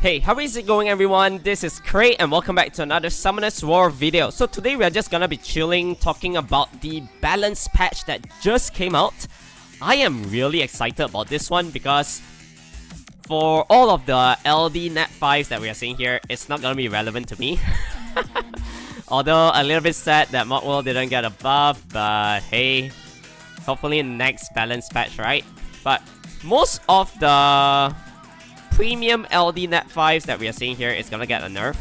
Hey, how is it going everyone? This is Cray and welcome back to another Summoners War video. So today we are just gonna be chilling, talking about the balance patch that just came out. I am really excited about this one because for all of the LD Net 5s that we are seeing here, it's not gonna be relevant to me. Although a little bit sad that Mod World didn't get a buff, but hey, hopefully in the next balance patch, right? But most of the premium LD Net 5s that we are seeing here is gonna get a nerf.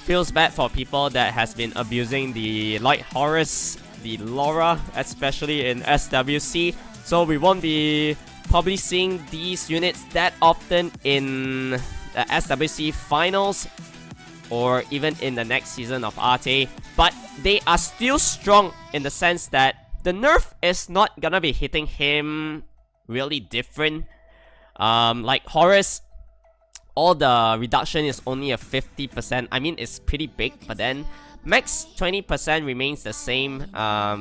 Feels bad for people that has been abusing the Light Horus, the LORA, especially in SWC. So we won't be probably seeing these units that often in the SWC finals or even in the next season of RTA. But they are still strong in the sense that the nerf is not gonna be hitting him really different. Like Horus, all the reduction is only a 50%. I mean, it's pretty big, but then max 20% remains the same.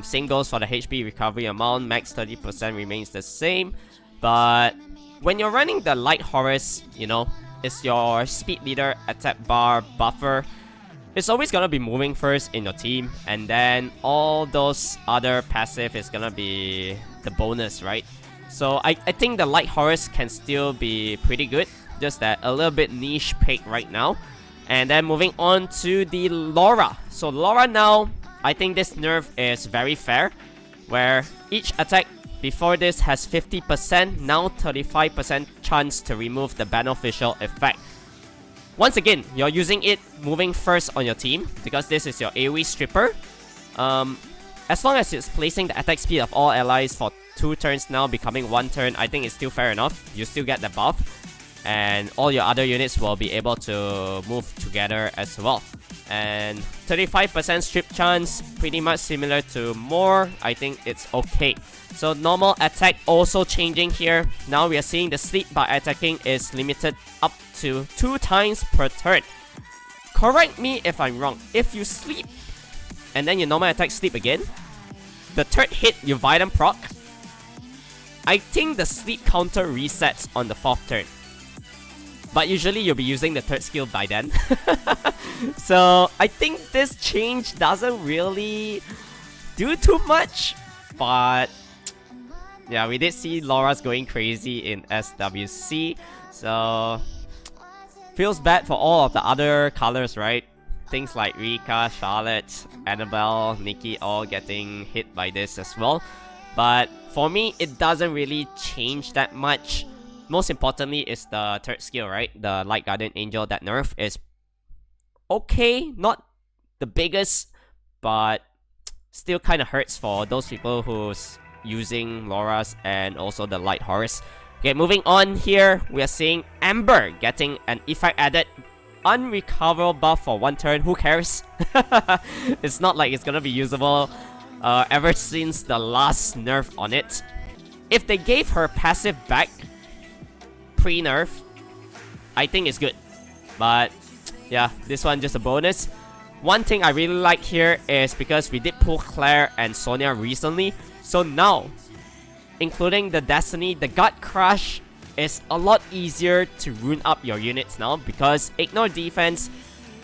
Same goes for the HP recovery amount. Max 30% remains the same. But when you're running the Light Horus, you know, it's your speed leader, attack bar, buffer. It's always gonna be moving first in your team, and then all those other passive is gonna be the bonus, right? So I think the Light Horus can still be pretty good. Just that a little bit niche pick right now. And then moving on to the LORA. So LORA now, I think this nerf is very fair, where each attack before this has 50%, now 35% chance to remove the beneficial effect. Once again, you're using it moving first on your team, because this is your AoE stripper. As long as it's placing the attack speed of all allies for 2 turns now, becoming 1 turn, I think it's still fair enough. You still get the buff, and all your other units will be able to move together as well. And 35% strip chance, pretty much similar to more. I think it's okay. So normal attack also changing here. Now we are seeing the sleep by attacking is limited up to 2 times per turn. Correct me if I'm wrong. If you sleep and then your normal attack sleep again, the third hit you Vitam proc, I think the sleep counter resets on the 4th turn. But usually you'll be using the 3rd skill by then. So I think this change doesn't really do too much. But yeah, we did see LORA's going crazy in SWC. So feels bad for all of the other colors, right? Things like Rika, Charlotte, Annabelle, Nikki all getting hit by this as well. But for me, it doesn't really change that much. Most importantly is the 3rd skill, right? The Light Guardian Angel, that nerf is okay. Not the biggest, but still kind of hurts for those people who's using LORA's and also the Light Horus. Okay, moving on here, we are seeing Amber getting an effect added. Unrecoverable buff for 1 turn. Who cares? It's not like it's gonna be usable ever since the last nerf on it. If they gave her passive back pre-nerf, I think it's good. But yeah, this one just a bonus. One thing I really like here is because we did pull Claire and Sonya recently, so now, including the Destiny, the Gut Crush is a lot easier to rune up your units now, because ignore defense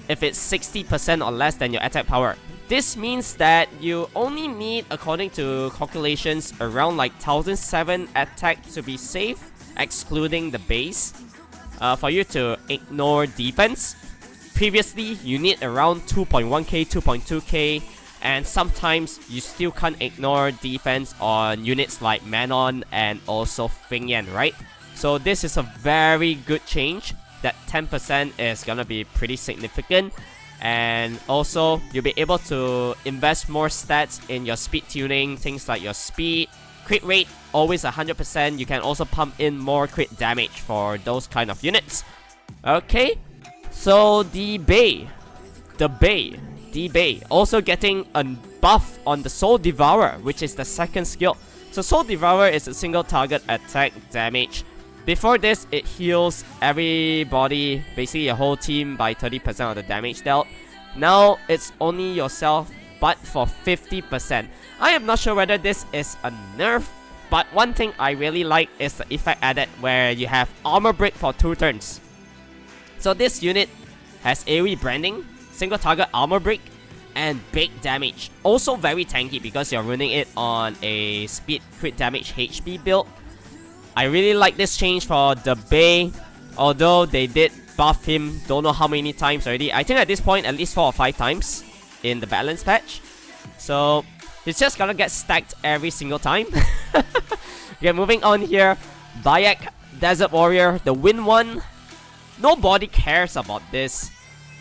if it's 60% or less than your attack power. This means that you only need, according to calculations, around like 1007 attack to be safe, excluding the base, for you to ignore defense. Previously, you need around 2.1k, 2.2k, and sometimes you still can't ignore defense on units like Manon and also FENGYAN, right? So this is a very good change. That 10% is gonna be pretty significant. And also, you'll be able to invest more stats in your speed tuning, things like your speed, crit rate, always 100%. You can also pump in more crit damage for those kind of units. Okay, so the Bay also getting a buff on the Soul Devourer, which is the 2nd skill. So Soul Devourer is a single target attack damage. Before this, it heals everybody, basically your whole team, by 30% of the damage dealt. Now it's only yourself, but for 50%. I am not sure whether this is a nerf, but one thing I really like is the effect added where you have armor break for 2 turns. So this unit has AoE branding, single target armor break, and big damage. Also very tanky because you're running it on a speed crit damage HP build. I really like this change for the Bay, although they did buff him don't know how many times already. I think at this point at least 4 or 5 times in the balance patch. So he's just gonna get stacked every single time. Okay, moving on here. Bayek, Desert Warrior, the win one. Nobody cares about this,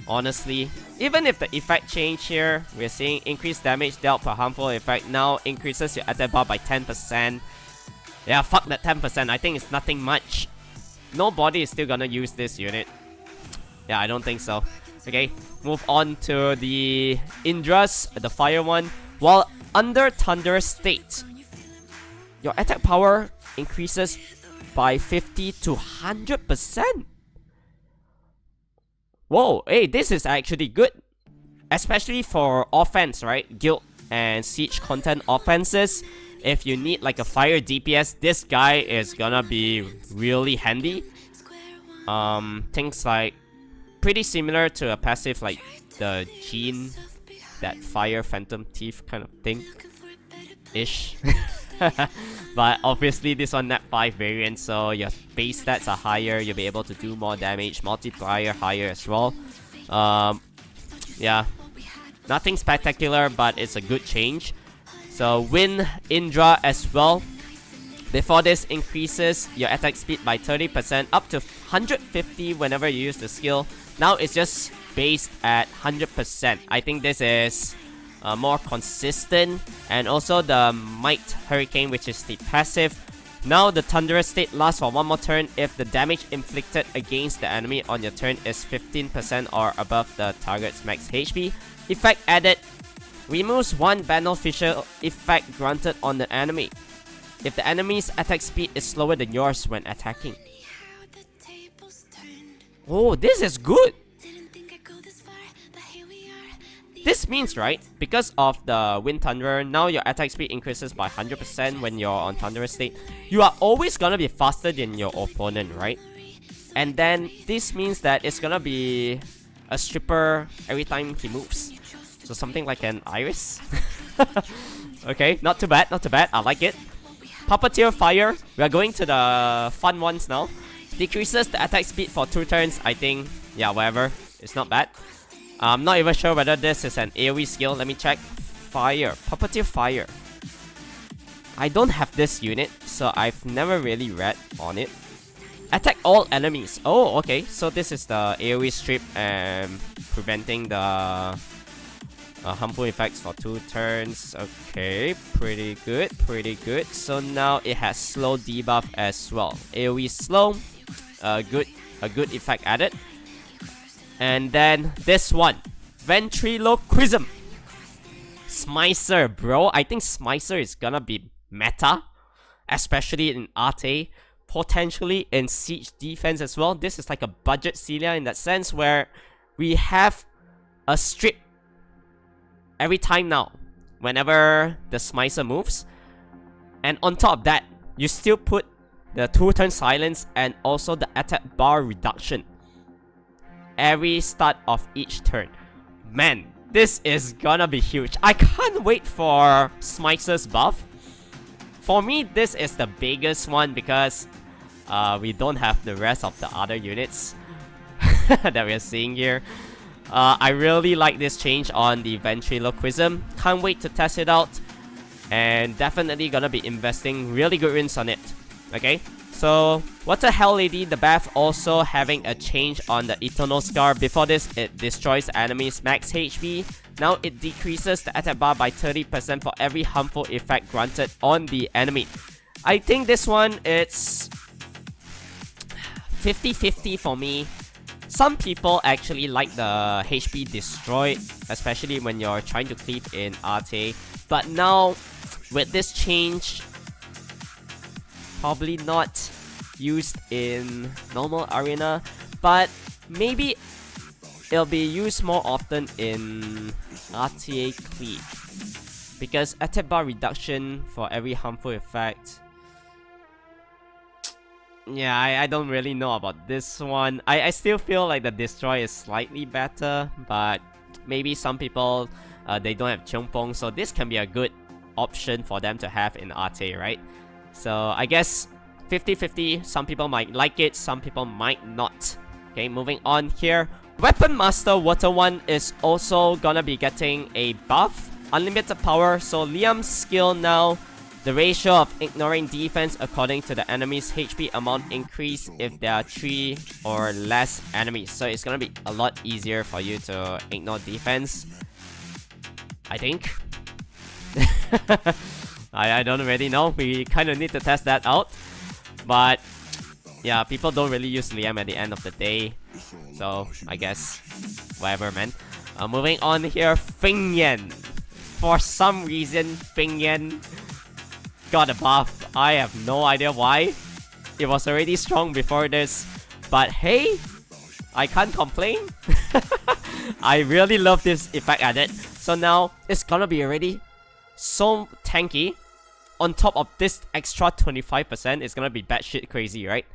honestly. Even if the effect change here, we're seeing increased damage dealt per harmful effect now increases your attack bar by 10%. Yeah, fuck that 10%. I think it's nothing much. Nobody is still gonna use this unit. Yeah, I don't think so. Okay, move on to the Indras, the fire one. While under Thunderous State, your attack power increases by 50 to 100%. Whoa, hey, this is actually good. Especially for offense, right? Guild and siege content offenses. If you need like a fire DPS, this guy is gonna be really handy. Things like pretty similar to a passive like the Gene, that fire phantom thief kind of thing ish. But obviously this one net 5 variant, so your base stats are higher, you'll be able to do more damage, multiplier higher as well. Yeah, nothing spectacular, but it's a good change. So win Indra as well. Before this increases your attack speed by 30% up to 150 whenever you use the skill. Now it's just based at 100%. I think this is more consistent. And also the Might Hurricane, which is the passive. Now the Thunderous State lasts for one more turn if the damage inflicted against the enemy on your turn is 15% or above the target's max HP. Effect added. Removes one beneficial effect granted on the enemy if the enemy's attack speed is slower than yours when attacking. Oh, this is good! This means, right, because of the Wind Thunder, now your attack speed increases by 100% when you're on Thunderous State. You are always gonna be faster than your opponent, right? And then this means that it's gonna be a stripper every time he moves. So something like an Iris. Okay, not too bad, not too bad. I like it. Puppeteer Fire. We are going to the fun ones now. Decreases the attack speed for 2 turns. I think, yeah, whatever. It's not bad. I'm not even sure whether this is an AoE skill. Let me check. Fire. Puppeteer Fire. I don't have this unit, so I've never really read on it. Attack all enemies. Oh, okay. So this is the AoE strip and preventing the harmful effects for 2 turns. Okay, pretty good, pretty good. So now it has slow debuff as well. AoE slow, a good effect added. And then this one, Ventriloquism. SMICER, bro. I think SMICER is gonna be meta, especially in Arte, potentially in siege defense as well. This is like a budget Celia in that sense, where we have a strip every time now, whenever the SMICER moves. And on top of that, you still put the 2-turn silence and also the attack bar reduction every start of each turn. Man, this is gonna be huge. I can't wait for SMICER's buff. For me, this is the biggest one because we don't have the rest of the other units that we're seeing here. I really like this change on the Ventriloquism. Can't wait to test it out. And definitely gonna be investing really good runes on it. Okay? So, What the Hell Lady, the buff also having a change on the Eternal Scar. Before this, it destroys enemies' max HP. Now it decreases the attack bar by 30% for every harmful effect granted on the enemy. I think this one, it's 50-50 for me. Some people actually like the HP destroyed, especially when you're trying to cleave in Arte. But now, with this change, probably not used in normal arena, but maybe it'll be used more often in RTA cleave, because attack bar reduction for every harmful effect. Yeah, I don't really know about this one. I still feel like the Destroy is slightly better, but maybe some people, they don't have Chongpong, so this can be a good option for them to have in Arte, right? So I guess 50-50, some people might like it, some people might not. Okay, moving on here. Weapon Master Water 1 is also gonna be getting a buff. Unlimited power, so Liam's skill now, the ratio of ignoring defense according to the enemy's HP amount increase if there are 3 or less enemies. So it's gonna be a lot easier for you to ignore defense, I think. I don't really know. We kind of need to test that out. But yeah, people don't really use Liam at the end of the day. So I guess whatever, man. Moving on here, FENGYAN. For some reason, FENGYAN got a buff. I have no idea why. It was already strong before this. But hey, I can't complain. I really love this effect added. So now, it's gonna be already so tanky. On top of this extra 25%, it's gonna be batshit crazy, right?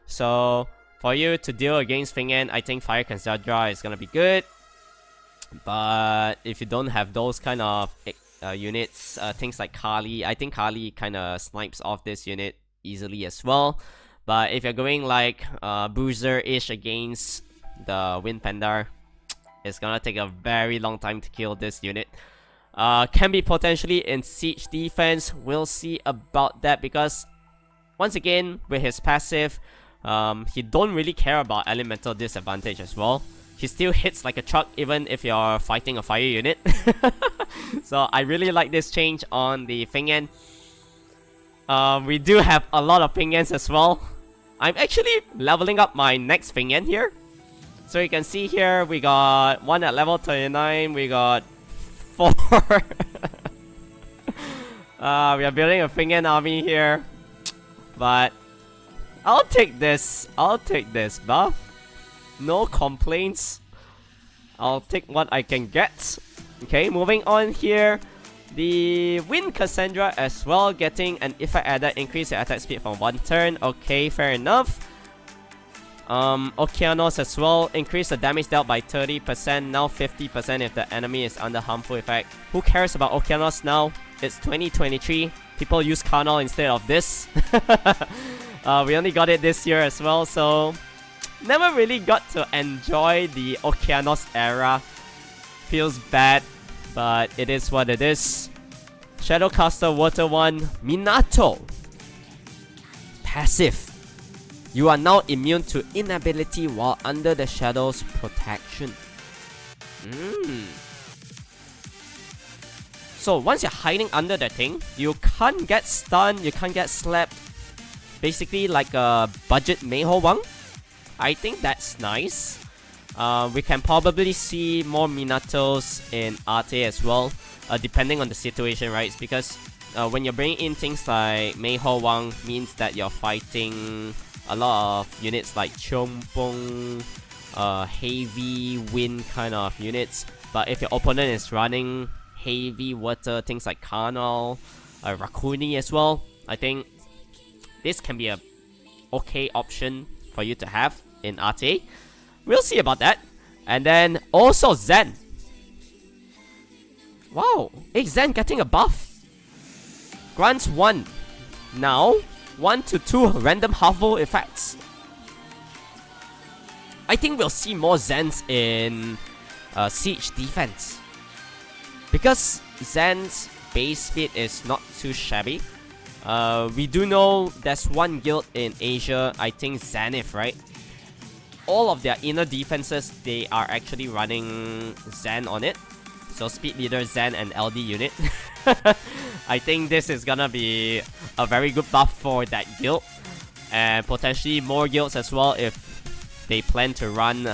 So, for you to deal against FENGYAN, I think Fire Consadra is gonna be good. But if you don't have those kind of units, things like Kali, I think Kali kind of snipes off this unit easily as well. But if you're going like Bruiser-ish against the Wind Pandar, it's gonna take a very long time to kill this unit. Can be potentially in siege defense. We'll see about that because once again, with his passive, he don't really care about elemental disadvantage as well. He still hits like a truck even if you're fighting a fire unit. So I really like this change on the FENGYAN. We do have a lot of FENGYANs as well. I'm actually leveling up my next FENGYAN here. So you can see here, we got one at level 39, we got 4. We are building a FENGYAN army here. But I'll take this buff. No complaints. I'll take what I can get. Okay, moving on here. The Wind Cassandra as well, getting an effect added, increase the attack speed from 1 turn. Okay, fair enough. Okeanos as well, increase the damage dealt by 30%, now 50% if the enemy is under harmful effect. Who cares about Okeanos now? It's 2023. People use Karnal instead of this. We only got it this year as well, so never really got to enjoy the Okeanos era. Feels bad, but it is what it is. Shadowcaster Water 1, Minato. Passive. You are now immune to inability while under the shadow's protection. So once you're hiding under the thing, you can't get stunned, you can't get slapped. Basically like a budget Meiho Wang. I think that's nice. We can probably see more Minatos in Arte as well, depending on the situation, right? It's because when you're bringing in things like Meiho Wang, means that you're fighting a lot of units like Chompong, heavy wind kind of units. But if your opponent is running heavy water, things like Karnal, Rakuni as well, I think this can be a okay option for you to have in Arte. We'll see about that. And then also Zen. Wow, hey, Zen getting a buff. Grants 1. Now 1 to 2 random half-full effects. I think we'll see more Zens in siege defense. Because Zen's base speed is not too shabby. We do know there's one guild in Asia, I think Zenith, right? All of their inner defenses, they are actually running Zen on it. So Speed Leader, Zen, and LD unit. I think this is gonna be a very good buff for that guild. And potentially more guilds as well if they plan to run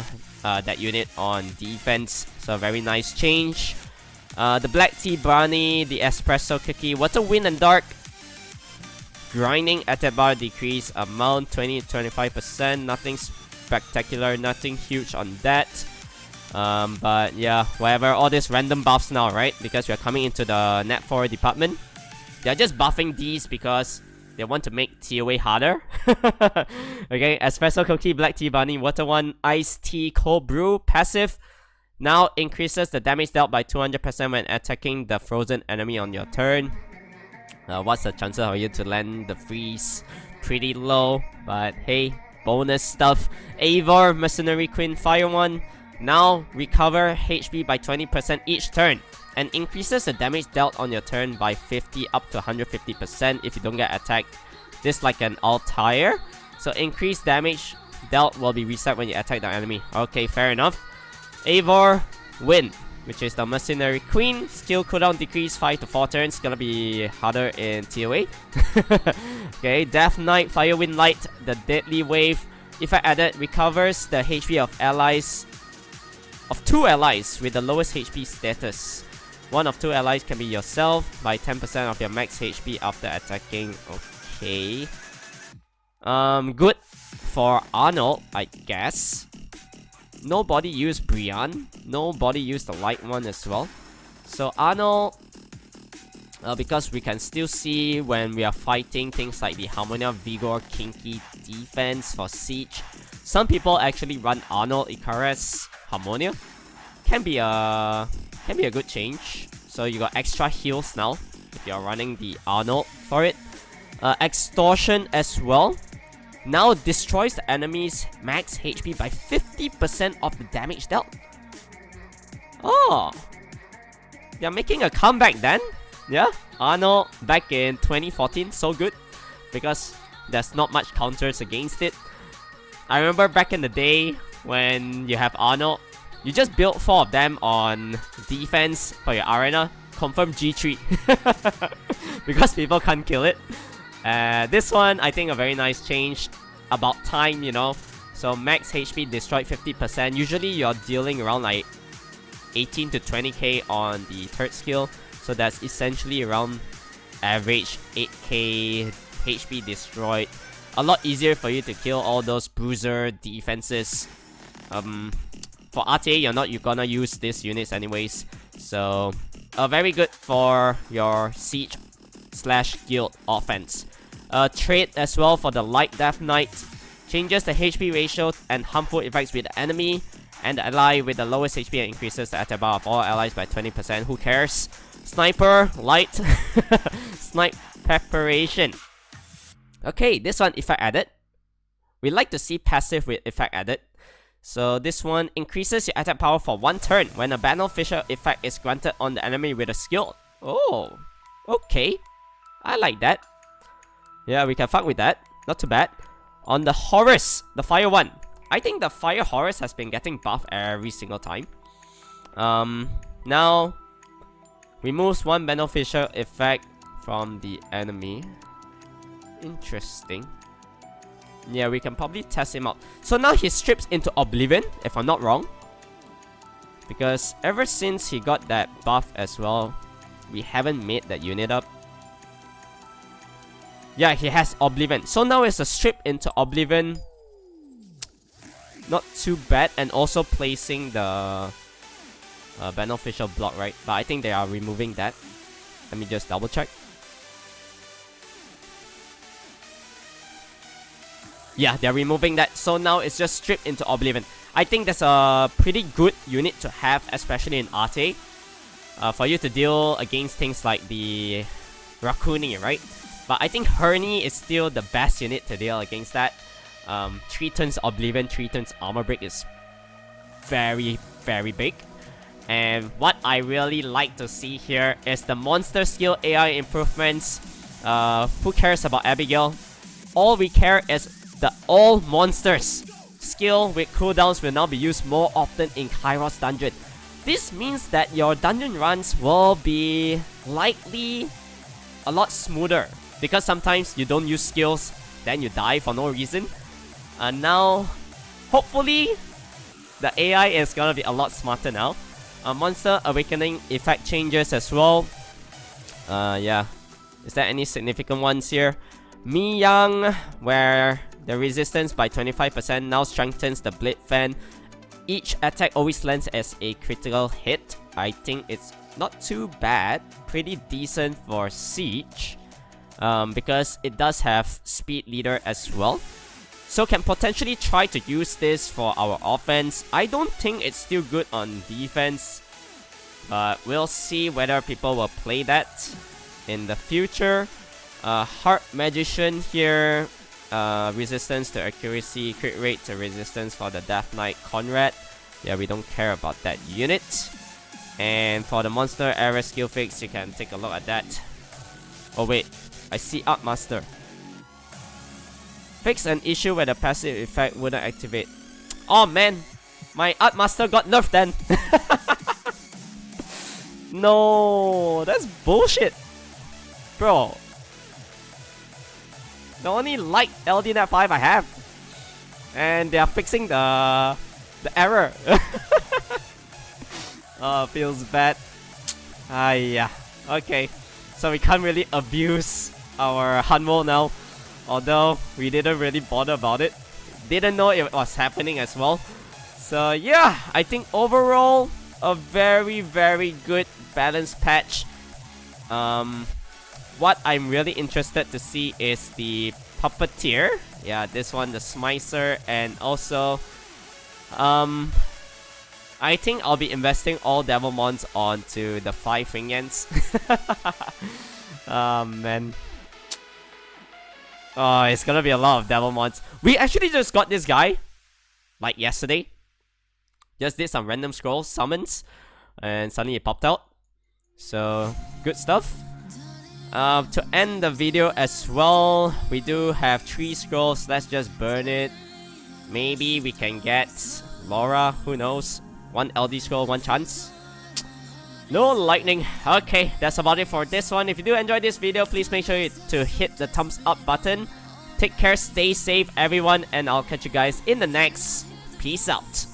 that unit on defense. So very nice change. The Black Tea Brownie, the Espresso Cookie, Water, Wind, and Dark. Grinding attack bar decrease amount 20-25%. Nothing spectacular, nothing huge on that. But yeah, whatever, all these random buffs now, right? Because we're coming into the Net 4 department. They're just buffing these because they want to make TOA harder. Okay, Espresso Cookie, Black Tea Bunny, Water One, Iced Tea, Cold Brew, passive. Now increases the damage dealt by 200% when attacking the frozen enemy on your turn. What's the chances of you to land the freeze? Pretty low, but hey, bonus stuff. Eivor, Mercenary Queen, Fire One. Now recover HP by 20% each turn, and increases the damage dealt on your turn by 50 up to 150% if you don't get attacked. This is like an Altair, so increased damage dealt will be reset when you attack the enemy. Okay, fair enough. Eivor, Wind, which is the Mercenary Queen. Skill cooldown decrease 5 to 4 turns. Gonna be harder in TOA. Okay, Death Knight, Fire Wind Light, the Deadly Wave. If I added, recovers the HP of allies, of 2 allies with the lowest HP status. One of 2 allies can be yourself by 10% of your max HP after attacking. Okay. Good for Arnold, I guess. Nobody used Brian. Nobody used the light one as well. So Arnold, because we can still see when we are fighting things like the Harmonia Vigor Kinky defense for Siege. Some people actually run Arnold, Icarus, Harmonia. Can be a good change. So you got extra heals now if you're running the Arnold for it. Extortion as well. Now destroys the enemy's max HP by 50% of the damage dealt. Oh, they're making a comeback then. Yeah, Arnold back in 2014, so good because there's not much counters against it. I remember back in the day when you have Arnold, you just build 4 of them on defense for your arena. Confirm G3 because people can't kill it. This one, I think a very nice change. About time, you know. So max HP destroyed 50%. Usually you're dealing around like 18 to 20k on the 3rd skill. So that's essentially around average 8k HP destroyed. A lot easier for you to kill all those bruiser defenses. For RTA, you're gonna use these units anyways. So very good for your siege / guild offense. Trait as well for the Light Death Knight. Changes the HP ratio and harmful effects with the enemy and the ally with the lowest HP and increases the attack bar of all allies by 20%. Who cares? Sniper, Light, Snipe Preparation. Okay, this one effect added. We like to see passive with effect added. So this one increases your attack power for 1 turn when a beneficial effect is granted on the enemy with a skill. Oh, okay. I like that. Yeah, we can fuck with that. Not too bad. On the Horus, the Fire one. I think the Fire Horus has been getting buffed every single time. Now, removes 1 beneficial effect from the enemy. Interesting. Yeah, we can probably test him out. So now he strips into Oblivion, if I'm not wrong. Because ever since he got that buff as well, we haven't made that unit up. Yeah, he has Oblivion. So now it's a strip into Oblivion. Not too bad. And also placing the beneficial block, right? But I think they are removing that. Let me just double check. Yeah, they're removing that. So now it's just stripped into Oblivion. I think that's a pretty good unit to have, especially in Arte. For you to deal against things like the Rakuni, right? But I think Herney is still the best unit to deal against that. 3 turns Oblivion, 3 turns Armor Break is very, very big. And what I really like to see here is the monster skill AI improvements. Who cares about Abigail? All we care is the all monsters skill with cooldowns will now be used more often in Kairos dungeon. This means that your dungeon runs will be likely a lot smoother. Because sometimes you don't use skills, then you die for no reason. And now, hopefully, the AI is gonna be a lot smarter now. Monster Awakening effect changes as well. Yeah. Is there any significant ones here? Mi Yang, where the resistance by 25% now strengthens the Blade Fan. Each attack always lands as a critical hit. I think it's not too bad. Pretty decent for Siege. because it does have speed leader as well. So can potentially try to use this for our offense. I don't think it's still good on defense, but we'll see whether people will play that in the future. Heart Magician here, resistance to accuracy, crit rate to resistance for the Death Knight Conrad. Yeah, we don't care about that unit. And for the Monster Error skill fix, you can take a look at that. Oh wait, I see Art Master. Fix an issue where the passive effect wouldn't activate. Oh man, my Art Master got nerfed then. No, that's bullshit. Bro. The only light LDNet 5 I have. And they are fixing the error. Oh, feels bad. Yeah. Okay. So we can't really abuse our Hanwo now. Although we didn't really bother about it. Didn't know it was happening as well. So yeah, I think overall a very, very good balance patch. What I'm really interested to see is the Puppeteer. Yeah, this one, the SMICER, and also I think I'll be investing all Devilmons onto the 5 FENGYANs. Oh man. Oh, it's gonna be a lot of Devilmons. We actually just got this guy like yesterday. Just did some random scrolls, summons, and suddenly it popped out. So, good stuff. To end the video as well, we do have 3 scrolls. Let's just burn it. Maybe we can get LORA, who knows? 1 LD scroll, 1 chance. No lightning. Okay, that's about it for this one. If you do enjoy this video, please make sure to hit the thumbs up button. Take care, stay safe everyone, and I'll catch you guys in the next. Peace out.